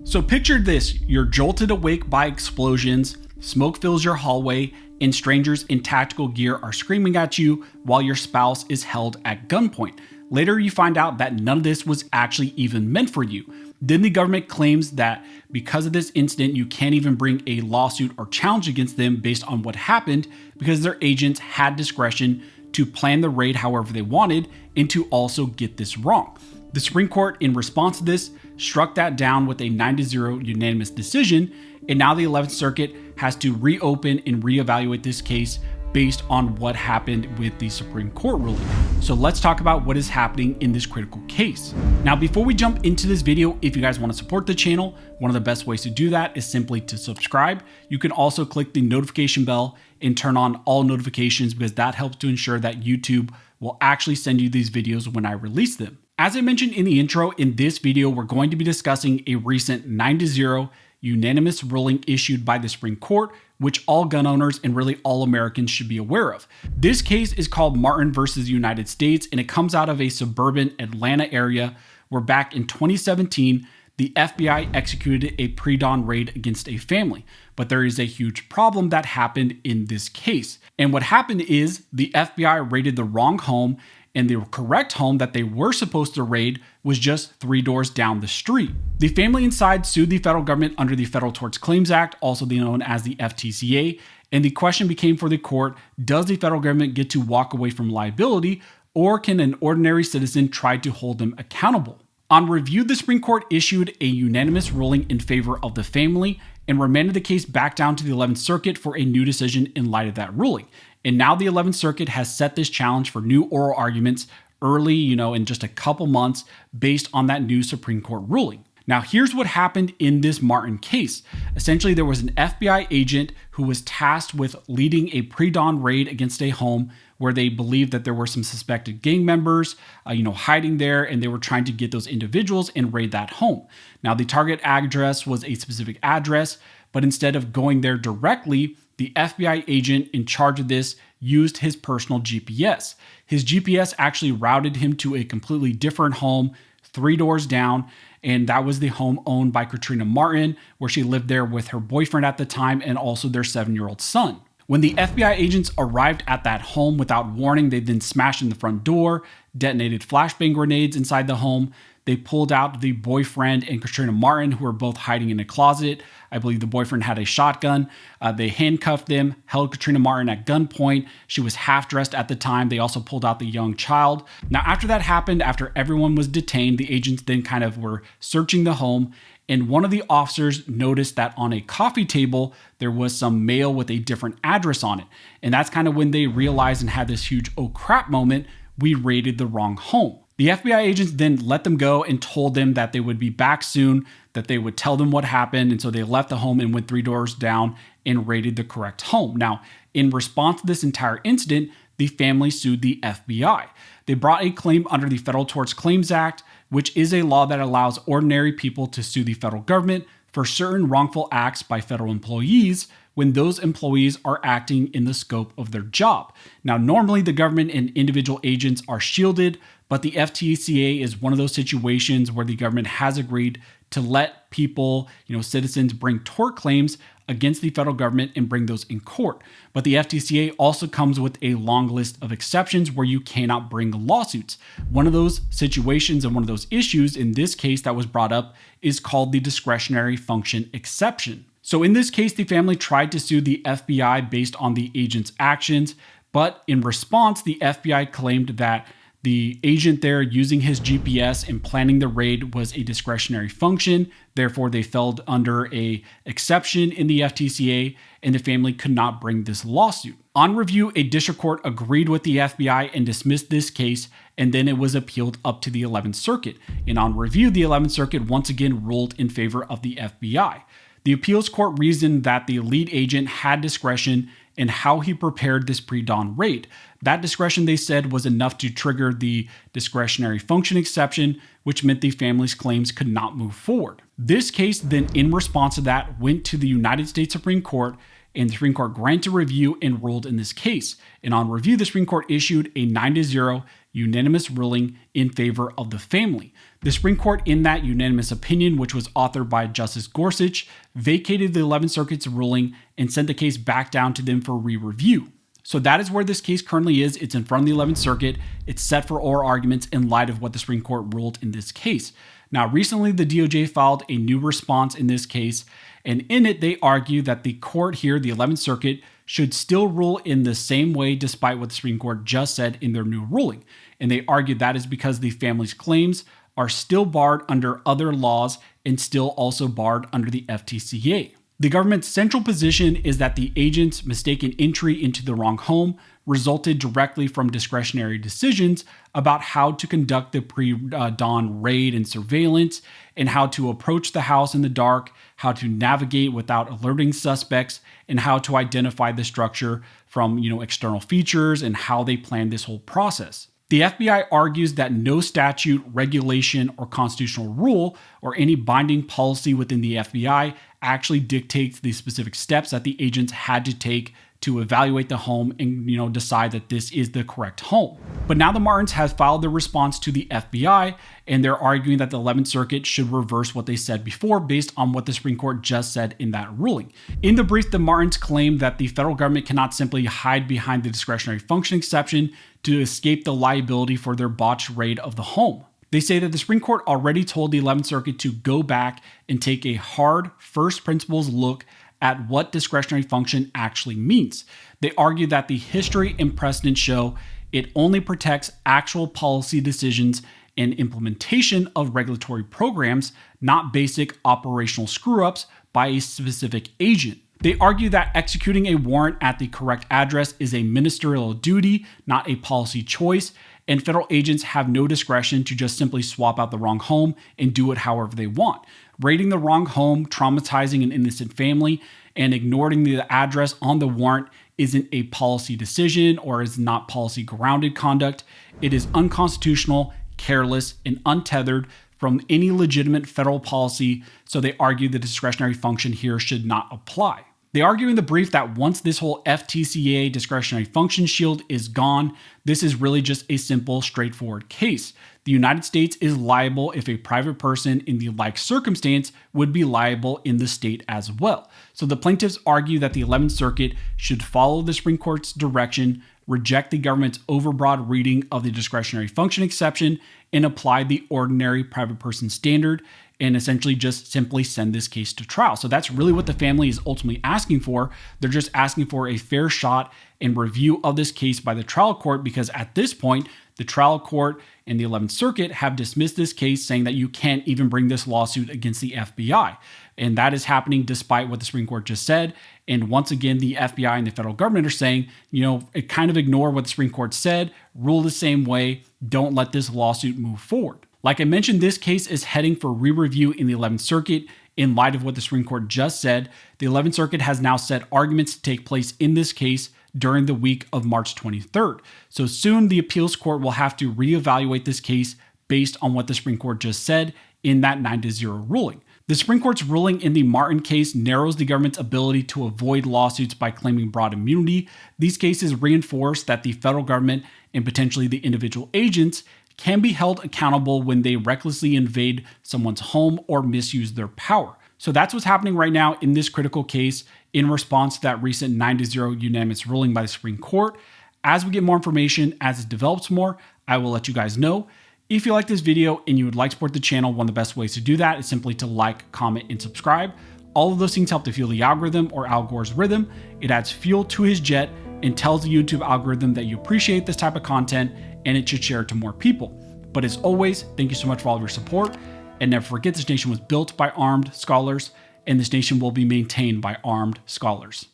So picture this, you're jolted awake by explosions, smoke fills your hallway, and strangers in tactical gear are screaming at you while your spouse is held at gunpoint. Later, you find out that none of this was actually even meant for you. Then the government claims that because of this incident, you can't even bring a lawsuit or challenge against them based on what happened because their agents had discretion to plan the raid however they wanted and to also get this wrong. The Supreme Court, in response to this, struck that down with a 9-0 unanimous decision, and now the 11th Circuit has to reopen and reevaluate this case based on what happened with the Supreme Court ruling. So let's talk about what is happening in this critical case. Now, before we jump into this video, if you guys want to support the channel, one of the best ways to do that is simply to subscribe. You can also click the notification bell and turn on all notifications because that helps to ensure that YouTube will actually send you these videos when I release them. As I mentioned in the intro, in this video, we're going to be discussing a recent 9-0 unanimous ruling issued by the Supreme Court, which all gun owners and really all Americans should be aware of. This case is called Martin versus United States, and it comes out of a suburban Atlanta area where back in 2017, the FBI executed a pre-dawn raid against a family. But there is a huge problem that happened in this case. And what happened is the FBI raided the wrong home, and the correct home that they were supposed to raid was just 3 doors down the street. The family inside sued the federal government under the Federal Tort Claims Act, also known as the FTCA, and the question became for the court, does the federal government get to walk away from liability, or can an ordinary citizen try to hold them accountable? On review, the Supreme Court issued a unanimous ruling in favor of the family and remanded the case back down to the 11th Circuit for a new decision in light of that ruling. And now the 11th Circuit has set this challenge for new oral arguments early, in just a couple months based on that new Supreme Court ruling. Now, here's what happened in this Martin case. Essentially, there was an FBI agent who was tasked with leading a pre-dawn raid against a home where they believed that there were some suspected gang members, hiding there, and they were trying to get those individuals and raid that home. Now, the target address was a specific address, but instead of going there directly, the FBI agent in charge of this used his personal GPS. His GPS actually routed him to a completely different home 3 doors down, and that was the home owned by Katrina Martin, where she lived there with her boyfriend at the time and also their 7-year-old son. When the FBI agents arrived at that home without warning, they then smashed in the front door, detonated flashbang grenades inside the home. They pulled out the boyfriend and Katrina Martin, who were both hiding in a closet. I believe the boyfriend had a shotgun. They handcuffed them, held Katrina Martin at gunpoint. She was half dressed at the time. They also pulled out the young child. Now, after that happened, after everyone was detained, the agents then kind of were searching the home. And one of the officers noticed that on a coffee table, there was some mail with a different address on it. And that's kind of when they realized and had this huge oh crap moment, we raided the wrong home. The FBI agents then let them go and told them that they would be back soon, that they would tell them what happened. And so they left the home and went 3 doors down and raided the correct home. Now, in response to this entire incident, the family sued the FBI. They brought a claim under the Federal Tort Claims Act, which is a law that allows ordinary people to sue the federal government for certain wrongful acts by federal employees when those employees are acting in the scope of their job. Now, normally the government and individual agents are shielded, but the FTCA is one of those situations where the government has agreed to let people, citizens bring tort claims against the federal government and bring those in court. But the FTCA also comes with a long list of exceptions where you cannot bring lawsuits. One of those situations and one of those issues in this case that was brought up is called the discretionary function exception. So in this case, the family tried to sue the FBI based on the agent's actions, but in response, the FBI claimed that the agent there using his GPS and planning the raid was a discretionary function. Therefore, they fell under an exception in the FTCA, and the family could not bring this lawsuit. On review, a district court agreed with the FBI and dismissed this case, and then it was appealed up to the 11th Circuit. And on review, the 11th Circuit once again ruled in favor of the FBI. The appeals court reasoned that the lead agent had discretion in how he prepared this pre-dawn raid. That discretion, they said, was enough to trigger the discretionary function exception, which meant the family's claims could not move forward. This case then, in response to that, went to the United States Supreme Court, and the Supreme Court granted review and ruled in this case. And on review, the Supreme Court issued a 9-0 unanimous ruling in favor of the family. The Supreme Court, in that unanimous opinion, which was authored by Justice Gorsuch, vacated the 11th Circuit's ruling and sent the case back down to them for re-review. So that is where this case currently is. It's in front of the 11th Circuit. It's set for oral arguments in light of what the Supreme Court ruled in this case. Now, recently, the DOJ filed a new response in this case, and in it, they argue that the court here, the 11th Circuit, should still rule in the same way despite what the Supreme Court just said in their new ruling. And they argue that is because the family's claims are still barred under other laws and still also barred under the FTCA. The government's central position is that the agent's mistaken entry into the wrong home resulted directly from discretionary decisions about how to conduct the pre-dawn raid and surveillance, and how to approach the house in the dark, how to navigate without alerting suspects, and how to identify the structure from external features and how they planned this whole process. The FBI argues that no statute, regulation, or constitutional rule, or any binding policy within the FBI actually dictates the specific steps that the agents had to take to evaluate the home and decide that this is the correct home. But now the Martins have filed their response to the FBI, and they're arguing that the 11th Circuit should reverse what they said before based on what the Supreme Court just said in that ruling. In the brief, the Martins claim that the federal government cannot simply hide behind the discretionary function exception to escape the liability for their botched raid of the home. They say that the Supreme Court already told the 11th Circuit to go back and take a hard first principles look at what discretionary function actually means. They argue that the history and precedent show it only protects actual policy decisions and implementation of regulatory programs, not basic operational screw-ups by a specific agent. They argue that executing a warrant at the correct address is a ministerial duty, not a policy choice, and federal agents have no discretion to just simply swap out the wrong home and do it however they want. Raiding the wrong home, traumatizing an innocent family, and ignoring the address on the warrant isn't a policy decision or is not policy grounded conduct. It is unconstitutional, careless, and untethered from any legitimate federal policy, so they argue the discretionary function here should not apply. They argue in the brief that once this whole FTCA discretionary function shield is gone, this is really just a simple, straightforward case. The United States is liable if a private person in the like circumstance would be liable in the state as well. So the plaintiffs argue that the 11th Circuit should follow the Supreme Court's direction, reject the government's overbroad reading of the discretionary function exception, and apply the ordinary private person standard, and essentially just simply send this case to trial. So that's really what the family is ultimately asking for. They're just asking for a fair shot and review of this case by the trial court, because at this point, the trial court and the 11th Circuit have dismissed this case, saying that you can't even bring this lawsuit against the FBI. And that is happening despite what the Supreme Court just said. And once again, the FBI and the federal government are saying, kind of ignore what the Supreme Court said, rule the same way, don't let this lawsuit move forward. Like I mentioned, this case is heading for re-review in the 11th Circuit. In light of what the Supreme Court just said, the 11th Circuit has now set arguments to take place in this case during the week of March 23rd. So soon the appeals court will have to reevaluate this case based on what the Supreme Court just said in that 9-0 ruling. The Supreme Court's ruling in the Martin case narrows the government's ability to avoid lawsuits by claiming broad immunity. These cases reinforce that the federal government and potentially the individual agents can be held accountable when they recklessly invade someone's home or misuse their power. So that's what's happening right now in this critical case in response to that recent 9-0 unanimous ruling by the Supreme Court. As we get more information, as it develops more, I will let you guys know. If you like this video and you would like to support the channel, one of the best ways to do that is simply to like, comment, and subscribe. All of those things help to fuel the algorithm, or Al Gore's rhythm. It adds fuel to his jet and tells the YouTube algorithm that you appreciate this type of content and it should share it to more people. But as always, thank you so much for all of your support. And never forget, this nation was built by armed scholars, and this nation will be maintained by armed scholars.